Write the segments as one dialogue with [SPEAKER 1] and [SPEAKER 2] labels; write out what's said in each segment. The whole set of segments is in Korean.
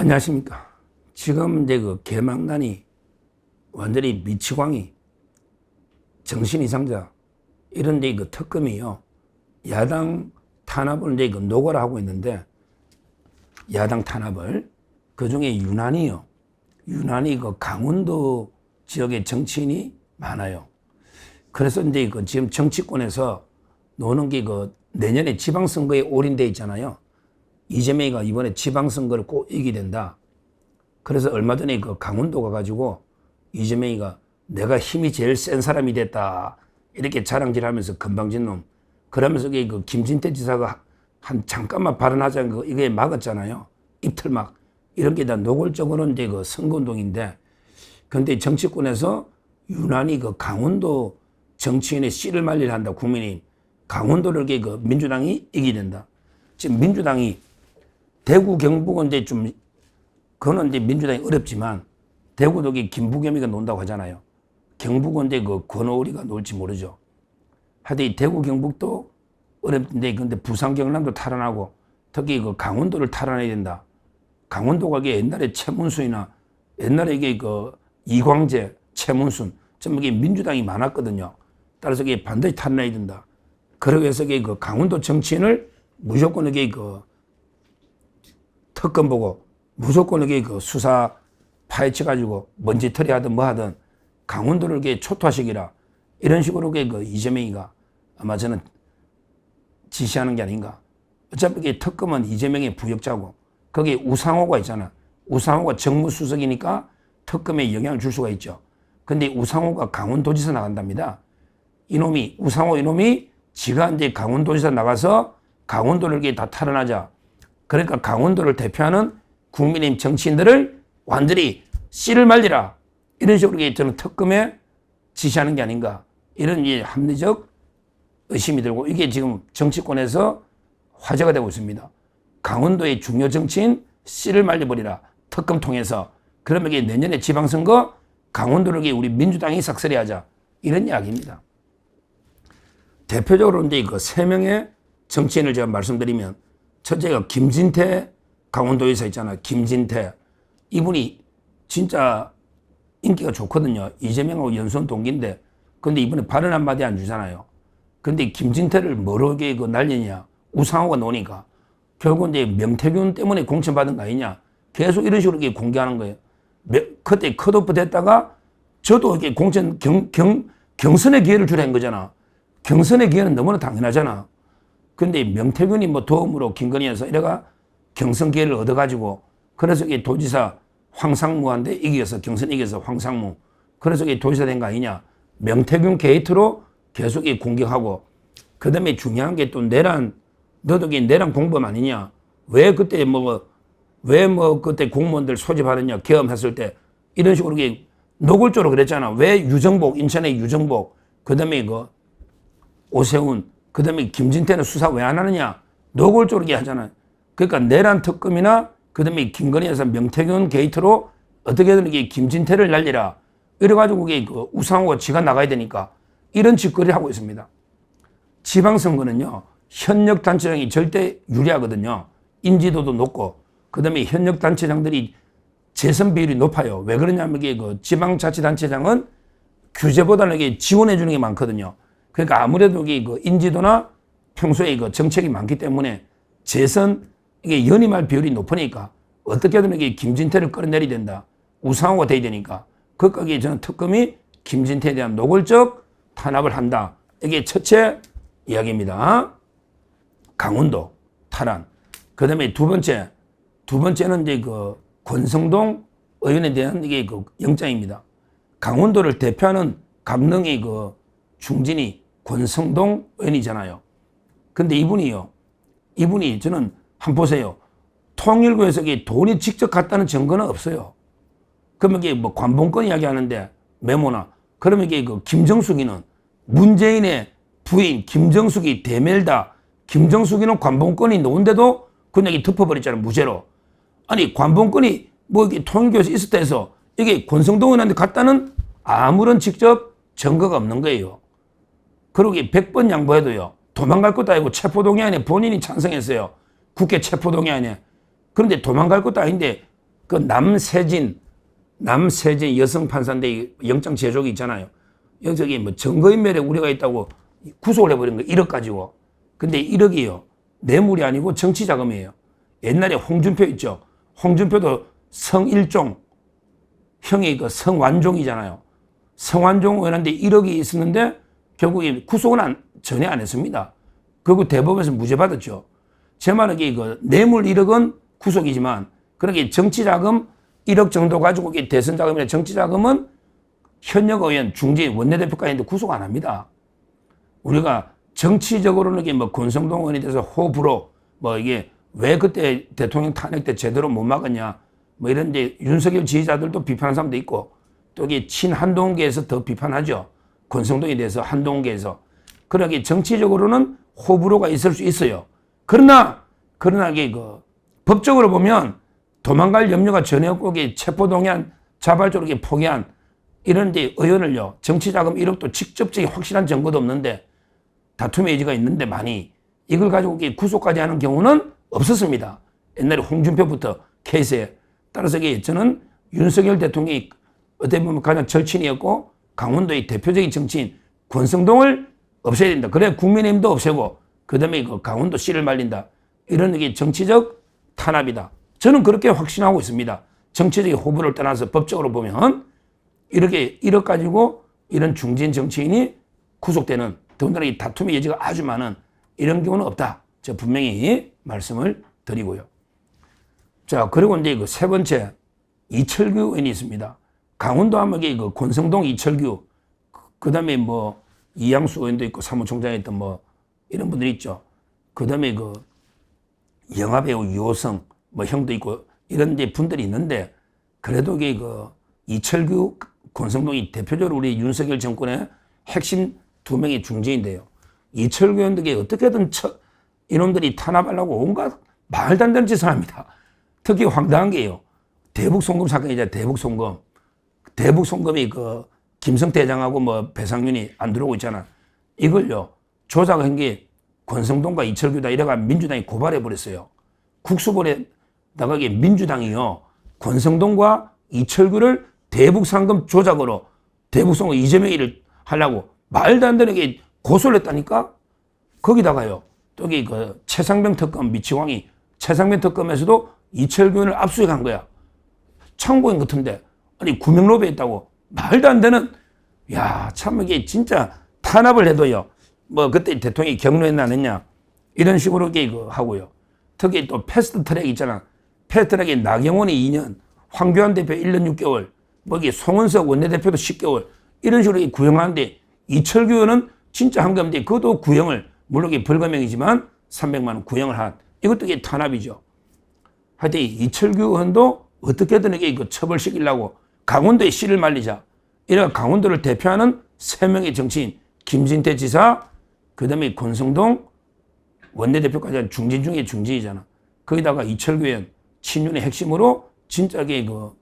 [SPEAKER 1] 안녕하십니까. 지금 이제 그 개망난이 완전히 미치광이 정신이상자 이런 데 그 특검이요. 야당 탄압을 이제 그 노고라 하고 있는데 야당 탄압을 그 중에 유난히 그 강원도 지역의 정치인이 많아요. 그래서 이제 그 지금 정치권에서 노는 게 그 내년에 지방선거에 올인돼 있잖아요. 이재명이가 이번에 지방선거를 꼭 이기게 된다. 그래서 얼마 전에 그 강원도 가가지고 이재명이가 내가 힘이 제일 센 사람이 됐다. 이렇게 자랑질하면서 건방진 놈. 그러면서 그 김진태 지사가 한 잠깐만 발언하자는 거 이게 막았잖아요. 입틀막. 이런 게 다 노골적으로 이제 그 선거운동인데. 근데 정치권에서 유난히 그 강원도 정치인의 씨를 말리려 한다. 국민이. 강원도를 그 민주당이 이기게 된다. 지금 민주당이 대구, 경북은 이제 좀, 그거는 이제 민주당이 어렵지만, 대구도 김부겸이가 논다고 하잖아요. 경북은 이제 그 권오리가 놀지 모르죠. 하여튼 이 대구, 경북도 어렵는데, 근데 부산, 경남도 탈환하고, 특히 그 강원도를 탈환해야 된다. 강원도가 옛날에 최문순이나, 옛날에 이게 그 이광재, 최문순, 좀 이게 민주당이 많았거든요. 따라서 이게 반드시 탈환해야 된다. 그러기 위해서 그 강원도 정치인을 무조건 이게 그 특검 보고 무조건 이게 그 수사 파헤쳐가지고 먼지털이 하든 뭐 하든 강원도를 이게 초토화시키라. 이런 식으로 그 이재명이가 아마 저는 지시하는 게 아닌가. 어차피 이게 특검은 이재명의 부역자고 거기에 우상호가 있잖아. 우상호가 정무수석이니까 특검에 영향을 줄 수가 있죠. 근데 우상호가 강원도지사 나간답니다. 우상호 이놈이 지가 이제 강원도지사 나가서 강원도를 이렇게 다 탈환하자. 그러니까 강원도를 대표하는 국민의힘 정치인들을 완전히 씨를 말리라. 이런 식으로 저는 특검에 지시하는 게 아닌가. 이런 합리적 의심이 들고 이게 지금 정치권에서 화제가 되고 있습니다. 강원도의 중요 정치인 씨를 말려버리라. 특검 통해서. 그러면 이게 내년에 지방선거 강원도를 우리 민주당이 싹쓸이 하자. 이런 이야기입니다. 대표적으로 이제 그 세 명의 정치인을 제가 말씀드리면 첫째가 김진태 강원도에서 있잖아요. 김진태. 이분이 진짜 인기가 좋거든요. 이재명하고 연수원 동기인데 근데 이번에 발언 한마디 안 주잖아요. 근데 김진태를 뭐로 그 날리냐. 우상호가 노니까. 결국 이제 명태균 때문에 공천받은 거 아니냐. 계속 이런 식으로 공개하는 거예요. 그때 컷오프 됐다가 저도 이렇게 경선의 기회를 주라 한 거잖아. 경선의 기회는 너무나 당연하잖아. 근데 명태균이 뭐 도움으로 김건희에서 이래가 경선 기회를 얻어가지고 그래서 이게 도지사 황상무한테 이겨서 경선 이겨서 황상무. 그래서 이게 도지사 된 거 아니냐. 명태균 게이트로 계속 공격하고 그 다음에 중요한 게 또 너도 내란 공범 아니냐. 왜 그때 그때 공무원들 소집하느냐. 계엄했을 때 이런 식으로 노골적으로 그랬잖아. 왜 인천의 유정복, 그 다음에 오세훈, 그 다음에 김진태는 수사 왜 안 하느냐. 노골적으로 하잖아요. 그러니까 내란 특검이나 그 다음에 김건희에서 명태균 게이트로 어떻게든 김진태를 날리라. 이래가지고 우상호가 지가 나가야 되니까 이런 짓거리를 하고 있습니다. 지방선거는요. 현역 단체장이 절대 유리하거든요. 인지도도 높고 그 다음에 현역 단체장들이 재선 비율이 높아요. 왜 그러냐면 지방자치단체장은 규제보다는 지원해 주는 게 많거든요. 그러니까 아무래도 인지도나 평소에 정책이 많기 때문에 재선 연임할 비율이 높으니까 어떻게든 김진태를 끌어내려야 된다. 우상호가 돼야 되니까. 그까지 저는 특검이 김진태에 대한 노골적 탄압을 한다. 이게 첫째 이야기입니다. 강원도 탈환. 그 다음에 두 번째는 권성동 의원에 대한 영장입니다. 강원도를 대표하는 강릉의 중진이 권성동 의원이잖아요. 근데 이분이 저는 한번 보세요. 통일부에서 돈이 직접 갔다는 증거는 없어요. 그러면 관봉권 이야기 하는데 메모나. 그러면 김정숙이는 문재인의 부인 김정숙이 대멜다. 김정숙이는 관봉권이 놓은데도 그냥 덮어버렸잖아요. 무죄로. 아니 관봉권이 통일교에서 있었다 해서 이게 권성동 의원한테 갔다는 아무런 직접 증거가 없는 거예요. 그러고 100번 양보해도요. 도망갈 것도 아니고 체포동의안에 본인이 찬성했어요. 국회 체포동의안에. 그런데 도망갈 것도 아닌데 그 남세진 여성 판사인데 영장 제조기 있잖아요. 여기 뭐 증거인멸에 우려가 있다고 구속을 해버린 거 1억 가지고. 근데 1억이요. 뇌물이 아니고 정치자금이에요. 옛날에 홍준표 있죠. 홍준표도 성일종, 형이 그 성완종이잖아요. 성완종 의원한테 1억이 있었는데 결국에 구속은 전혀 안 했습니다. 그리고 대법원에서 무죄 받았죠. 제 말은 그 뇌물 1억은 구속이지만 그렇게 정치자금 1억 정도 가지고 대선자금이나 정치자금은 현역 의원, 중진, 원내대표까지도 구속 안 합니다. 우리가 정치적으로는 뭐 권성동 의원에 대해서 호불호, 뭐 이게 왜 그때 대통령 탄핵 때 제대로 못 막았냐, 뭐 이런 이제 윤석열 지지자들도 비판하는 사람도 있고, 또 이게 친한동계에서 더 비판하죠. 권성동에 대해서 한동계에서. 그러게 정치적으로는 호불호가 있을 수 있어요. 그러나 이게 그 법적으로 보면 도망갈 염려가 전혀 없고 체포동의안 자발적으로 포기한 이런 이제 의원을요, 정치자금 1억도 직접적인 확실한 증거도 없는데 다툼의 여지가 있는데 많이 이걸 가지고 구속까지 하는 경우는 없었습니다. 옛날에 홍준표부터 케이스에. 따라서 저는 윤석열 대통령이 어떻게 보면 가장 절친이었고 강원도의 대표적인 정치인 권성동을 없애야 된다. 그래 국민의힘도 없애고 그다음에 그 강원도 씨를 말린다. 이런 게 정치적 탄압이다. 저는 그렇게 확신하고 있습니다. 정치적인 호불호를 떠나서 법적으로 보면 이렇게 1억 가지고 이런 중진 정치인이 구속되는, 더군다나 이 다툼의 여지가 아주 많은 이런 경우는 없다. 제가 분명히 말씀을 드리고요. 자, 그리고 이제 그 세 번째 이철규 의원이 있습니다. 강원도 하면 그 권성동 이철규, 그 다음에 뭐 이양수 의원도 있고 사무총장에 있던 뭐 이런 분들이 있죠. 그 다음에 그 영화배우 유호성 뭐 형도 있고 이런 이제 분들이 있는데 그래도 이게 그 이철규, 권성동이 대표적으로 우리 윤석열 정권의 핵심 두 명의 중진인데요. 이철규 의원들이 어떻게든 이놈들이 탄압하려고 온갖 말도 안 되는 짓을 합니다. 특히 황당한 게요. 대북송금 사건이잖아요. 대북송금. 대북송금이 그 김성태 회장하고 뭐 배상윤이 안 들어오고 있잖아. 이걸요. 조작한 게 권성동과 이철규다 이래가 민주당이 고발해버렸어요. 국수본에 나가게 민주당이요. 권성동과 이철규를 대북상금 조작으로 대북송금 이재명이를 하려고 말도 안 되는 게 고소를 했다니까? 거기다가요. 저기 그 최상병 특검 미치광이 최상병 특검에서도 이철규를 압수해간 거야. 참고인 같은데 아니 구명로비에 있다고 말도 안 되는. 야, 참 이게 진짜 탄압을 해도요. 뭐 그때 대통령이 격려했나 안 했냐 이런 식으로 이게 하고요. 특히 또 패스트트랙 있잖아. 패스트트랙에 나경원이 2년, 황교안 대표 1년 6개월, 뭐 이게 송원석 원내대표도 10개월 이런 식으로 구형하는데 이철규 의원은 진짜 한 건데 그것도 구형을 물론 이게 벌금형이지만 300만 원 구형을 한 이것도 이게 탄압이죠. 하여튼 이철규 의원도 어떻게든 이게 처벌시키려고 강원도의 씨를 말리자. 이래 강원도를 대표하는 3명의 정치인 김진태 지사, 그 다음에 권성동 원내대표까지 중진 중에 중진이잖아. 거기다가 이철규 의원 친윤의 핵심으로 진짜게 그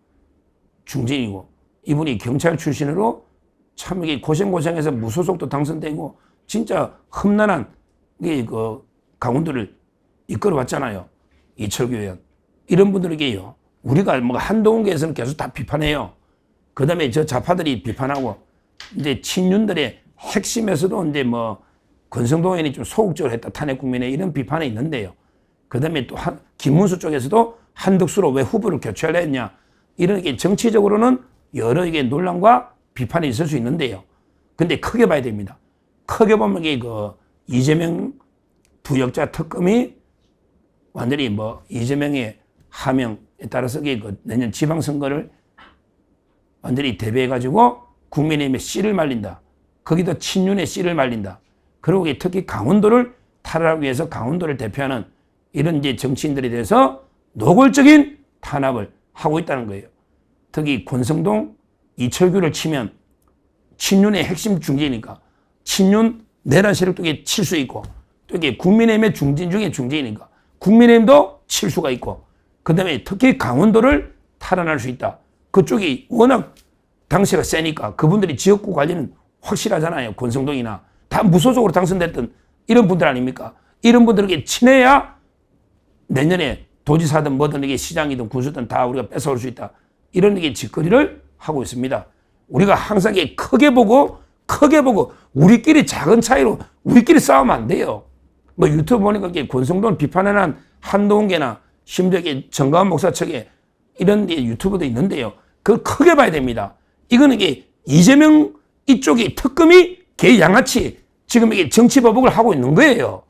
[SPEAKER 1] 중진이고 이분이 경찰 출신으로 참 이게 고생해서 무소속도 당선되고 진짜 험난한 그 강원도를 이끌어왔잖아요. 이철규 의원. 이런 분들에게요. 우리가 뭐 한동훈계에서는 계속 다 비판해요. 그 다음에 저 좌파들이 비판하고 이제 친윤들의 핵심에서도 이제 뭐 권성동 의원이 좀 소극적으로 했다. 탄핵 국민에 이런 비판이 있는데요. 그 다음에 또 김문수 쪽에서도 한덕수로 왜 후보를 교체하려 했냐. 이런 게 정치적으로는 여러 이게 논란과 비판이 있을 수 있는데요. 근데 크게 봐야 됩니다. 크게 보면 이게 그 이재명 부역자 특검이 완전히 뭐 이재명의 하명에 따라서 그 내년 지방선거를 완전히 대비해가지고 국민의힘의 씨를 말린다. 거기도 친윤의 씨를 말린다. 그리고 특히 강원도를 탈환하기 위해서 강원도를 대표하는 이런 이제 정치인들에 대해서 노골적인 탄압을 하고 있다는 거예요. 특히 권성동, 이철규를 치면 친윤의 핵심 중진이니까 친윤 내란 세력도 칠 수 있고 또 이게 국민의힘의 중진 중에 중진이니까 국민의힘도 칠 수가 있고 그 다음에 특히 강원도를 탈환할 수 있다. 그쪽이 워낙 당세가 세니까 그분들이 지역구 관리는 확실하잖아요. 권성동이나 다 무소속으로 당선됐던 이런 분들 아닙니까? 이런 분들에게 친해야 내년에 도지사든 뭐든 이게 시장이든 군수든 다 우리가 뺏어올 수 있다. 이런 이게 짓거리를 하고 있습니다. 우리가 항상 이게 크게 보고 우리끼리 작은 차이로 우리끼리 싸우면 안 돼요. 뭐 유튜브 보니까 이게 권성동을 비판하는 한동훈계나 심지어 정가은 목사 측에 이런 유튜브도 있는데요. 그걸 크게 봐야 됩니다. 이거는 이게 이재명 이쪽이 특검이 개 양아치 지금 이게 정치 보복을 하고 있는 거예요.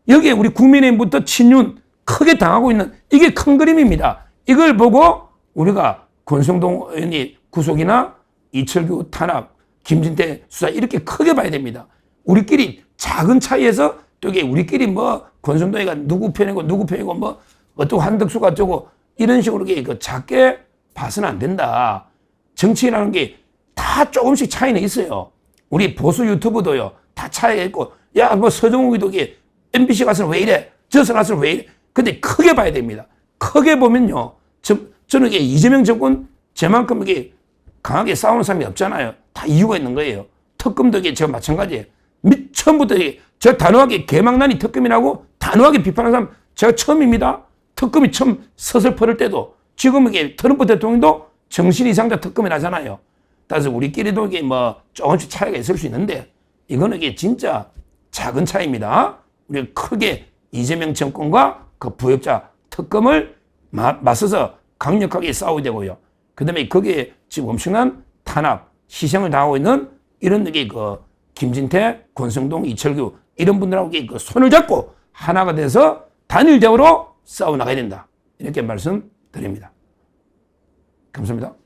[SPEAKER 1] 여기에 우리 국민의힘부터 친윤 크게 당하고 있는 이게 큰 그림입니다. 이걸 보고 우리가 권성동 의원이 구속이나 이철규 탄압, 김진태 수사 이렇게 크게 봐야 됩니다. 우리끼리 작은 차이에서 또 이게 우리끼리 뭐 권성동이가 누구 편이고 뭐 어떤 한덕수가 어쩌고 이런 식으로 이게 작게 봐서는 안 된다. 정치라는 게 다 조금씩 차이는 있어요. 우리 보수 유튜브도요. 다 차이가 있고 야 뭐 서정욱이도 이게 MBC 가서는 왜 이래? 저서 가서는 왜 이래? 근데 크게 봐야 됩니다. 크게 보면요. 저는 이게 이재명 정권 제만큼 이게 강하게 싸우는 사람이 없잖아요. 다 이유가 있는 거예요. 특검도 이게 제가 마찬가지예요. 처음부터 제가 단호하게 개망난이 특검이라고 단호하게 비판하는 사람 제가 처음입니다. 특검이 처음 서슬퍼를 때도 지금 이게 트럼프 대통령도 정신 이상자 특검이라잖아요. 따라서 우리끼리도 이게 뭐 조금씩 차이가 있을 수 있는데 이거는 이게 진짜 작은 차이입니다. 우리가 크게 이재명 정권과 그 부역자 특검을 맞서서 강력하게 싸워야 되고요. 그 다음에 거기에 지금 엄청난 탄압, 희생을 당하고 있는 이런 게 김진태, 권성동, 이철규 이런 분들하고 그 손을 잡고 하나가 돼서 단일적으로 싸워 나가야 된다. 이렇게 말씀드립니다. 감사합니다.